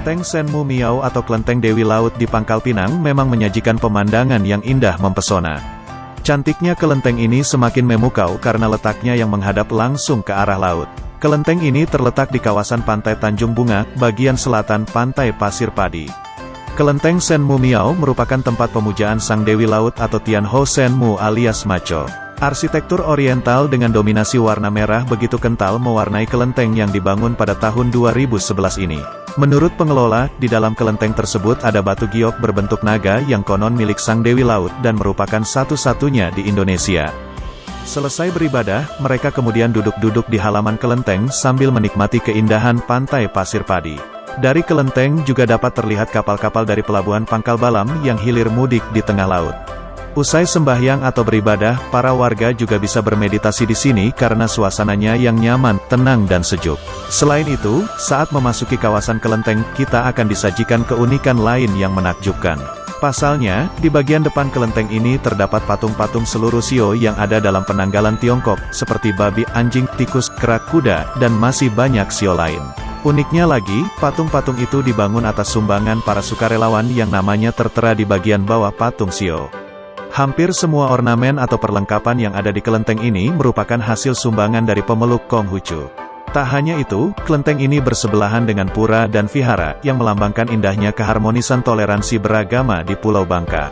Kelenteng Senmu Miao atau Kelenteng Dewi Laut di Pangkal Pinang memang menyajikan pemandangan yang indah mempesona. Cantiknya kelenteng ini semakin memukau karena letaknya yang menghadap langsung ke arah laut. Kelenteng ini terletak di kawasan Pantai Tanjung Bunga, bagian selatan Pantai Pasir Padi. Kelenteng Senmu Miao merupakan tempat pemujaan Sang Dewi Laut atau Tianho Senmu alias Macho. Arsitektur oriental dengan dominasi warna merah begitu kental mewarnai kelenteng yang dibangun pada tahun 2011 ini. Menurut pengelola, di dalam kelenteng tersebut ada batu giok berbentuk naga yang konon milik Sang Dewi Laut dan merupakan satu-satunya di Indonesia. Selesai beribadah, mereka kemudian duduk-duduk di halaman kelenteng sambil menikmati keindahan Pantai Pasir Padi. Dari kelenteng juga dapat terlihat kapal-kapal dari Pelabuhan Pangkal Balam yang hilir mudik di tengah laut. Usai sembahyang atau beribadah, para warga juga bisa bermeditasi di sini karena suasananya yang nyaman, tenang dan sejuk. Selain itu, saat memasuki kawasan kelenteng, kita akan disajikan keunikan lain yang menakjubkan. Pasalnya, di bagian depan kelenteng ini terdapat patung-patung seluruh sio yang ada dalam penanggalan Tiongkok, seperti babi, anjing, tikus, kerak, kuda, dan masih banyak sio lain. Uniknya lagi, patung-patung itu dibangun atas sumbangan para sukarelawan yang namanya tertera di bagian bawah patung sio. Hampir semua ornamen atau perlengkapan yang ada di kelenteng ini merupakan hasil sumbangan dari pemeluk Konghucu. Tak hanya itu, kelenteng ini bersebelahan dengan pura dan vihara, yang melambangkan indahnya keharmonisan toleransi beragama di Pulau Bangka.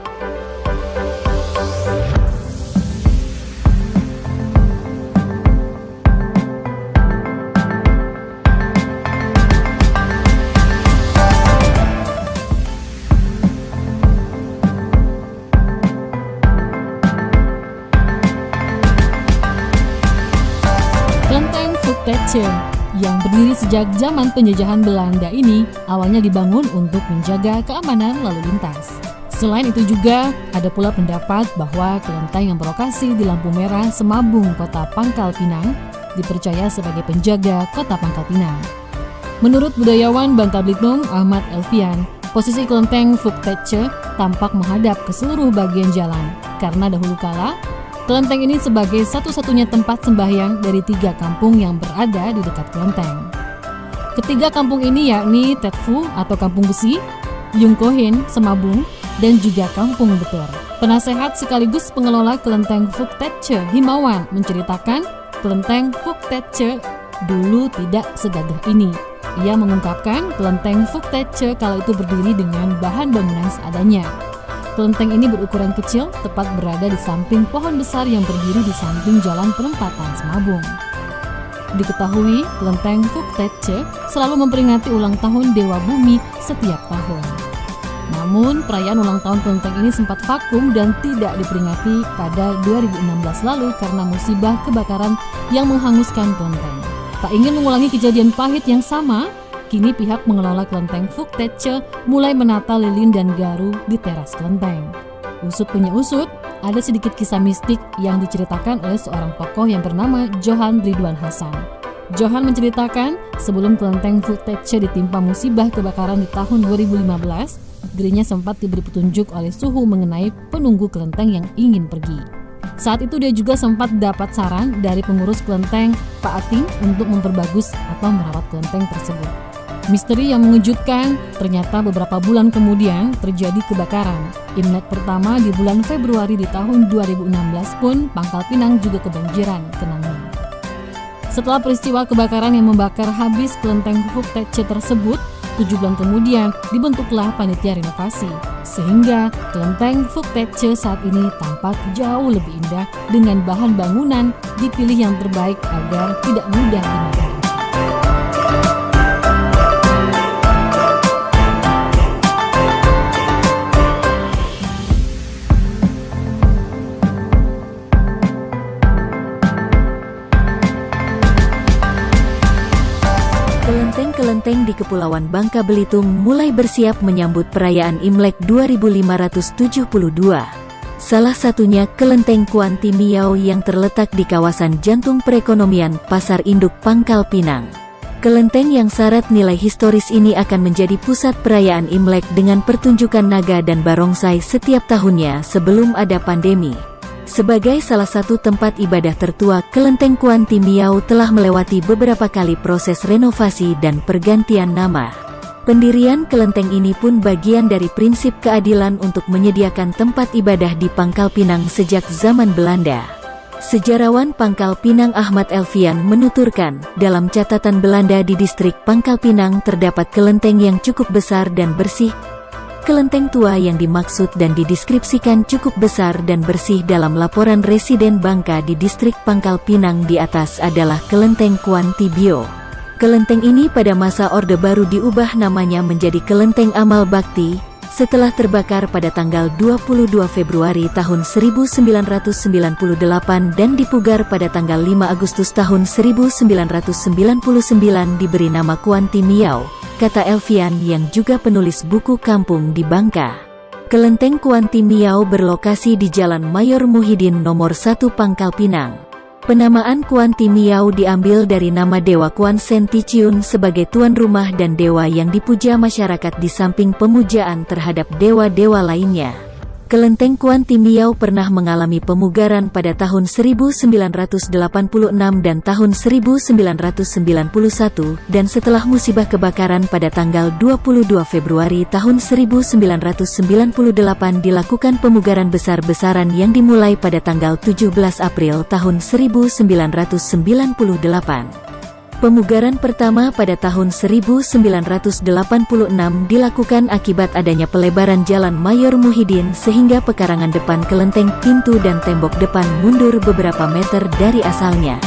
Kelenteng Fuktetsche yang berdiri sejak zaman penjajahan Belanda ini awalnya dibangun untuk menjaga keamanan lalu lintas. Selain itu juga ada pula pendapat bahwa kelenteng yang berlokasi di lampu merah Semabung, Kota Pangkal Pinang dipercaya sebagai penjaga Kota Pangkal Pinang. Menurut budayawan Bangka Belitung Ahmad Elfian, posisi kelenteng Fuktetsche tampak menghadap ke seluruh bagian jalan karena dahulu kala kelenteng ini sebagai satu-satunya tempat sembahyang dari 3 kampung yang berada di dekat kelenteng. Ketiga kampung ini yakni Tetfu atau Kampung Besi, Yungkohin, Semabung, dan juga Kampung Betur. Penasehat sekaligus pengelola kelenteng Fuktetsche Himawan menceritakan kelenteng Fuktetsche dulu tidak segagah ini. Ia mengungkapkan kelenteng Fuktetsche kala itu berdiri dengan bahan bangunan seadanya. Kelenteng ini berukuran kecil, tepat berada di samping pohon besar yang berdiri di samping jalan perempatan Semabung. Diketahui, kelenteng Fuktetsche selalu memperingati ulang tahun Dewa Bumi setiap tahun. Namun, perayaan ulang tahun kelenteng ini sempat vakum dan tidak diperingati pada 2016 lalu karena musibah kebakaran yang menghanguskan kelenteng. Tak ingin mengulangi kejadian pahit yang sama, kini pihak mengelola kelenteng Fuktetsche mulai menata lilin dan garu di teras kelenteng. Usut punya usut, ada sedikit kisah mistik yang diceritakan oleh seorang tokoh yang bernama Johan Ridwan Hasan. Johan menceritakan, sebelum kelenteng Fuktetsche ditimpa musibah kebakaran di tahun 2015, dirinya sempat diberi petunjuk oleh suhu mengenai penunggu kelenteng yang ingin pergi. Saat itu dia juga sempat dapat saran dari pengurus kelenteng, Pak Ating, untuk memperbagus atau merawat kelenteng tersebut. Misteri yang mengejutkan, ternyata beberapa bulan kemudian terjadi kebakaran. Imlek pertama di bulan Februari di tahun 2016 pun Pangkal Pinang juga kebanjiran kenangnya. Setelah peristiwa kebakaran yang membakar habis kelenteng Fuktetsche tersebut, 7 bulan kemudian dibentuklah panitia renovasi. Sehingga kelenteng Fuktetsche saat ini tampak jauh lebih indah dengan bahan bangunan dipilih yang terbaik agar tidak mudah dimadamkan. Kelenteng di Kepulauan Bangka Belitung mulai bersiap menyambut perayaan Imlek 2572. Salah satunya Kelenteng Kuanti Miao yang terletak di kawasan jantung perekonomian Pasar Induk Pangkal Pinang. Kelenteng yang syarat nilai historis ini akan menjadi pusat perayaan Imlek dengan pertunjukan naga dan barongsai setiap tahunnya sebelum ada pandemi. Sebagai salah satu tempat ibadah tertua, Kelenteng Kuanti Miao telah melewati beberapa kali proses renovasi dan pergantian nama. Pendirian kelenteng ini pun bagian dari prinsip keadilan untuk menyediakan tempat ibadah di Pangkal Pinang sejak zaman Belanda. Sejarawan Pangkal Pinang Ahmad Elfian menuturkan, dalam catatan Belanda di distrik Pangkal Pinang terdapat kelenteng yang cukup besar dan bersih. Kelenteng tua yang dimaksud dan dideskripsikan cukup besar dan bersih dalam laporan residen Bangka di distrik Pangkal Pinang di atas adalah Kelenteng Kuan Ti Bio. Kelenteng ini pada masa Orde Baru diubah namanya menjadi Kelenteng Amal Bakti, setelah terbakar pada tanggal 22 Februari tahun 1998 dan dipugar pada tanggal 5 Agustus tahun 1999 diberi nama Kuan Ti Miao, kata Elfian yang juga penulis buku Kampung di Bangka. Kelenteng Kuan Ti Miao berlokasi di Jalan Mayor Muhyiddin nomor 1 Pangkal Pinang. Penamaan Kuan Ti Miao diambil dari nama Dewa Kuan Sen Ti Ciun sebagai tuan rumah dan dewa yang dipuja masyarakat di samping pemujaan terhadap dewa-dewa lainnya. Kelenteng Kuan Ti Miao pernah mengalami pemugaran pada tahun 1986 dan tahun 1991, dan setelah musibah kebakaran pada tanggal 22 Februari tahun 1998 dilakukan pemugaran besar-besaran yang dimulai pada tanggal 17 April tahun 1998. Pemugaran pertama pada tahun 1986 dilakukan akibat adanya pelebaran Jalan Mayor Muhyiddin sehingga pekarangan depan kelenteng, pintu dan tembok depan mundur beberapa meter dari asalnya.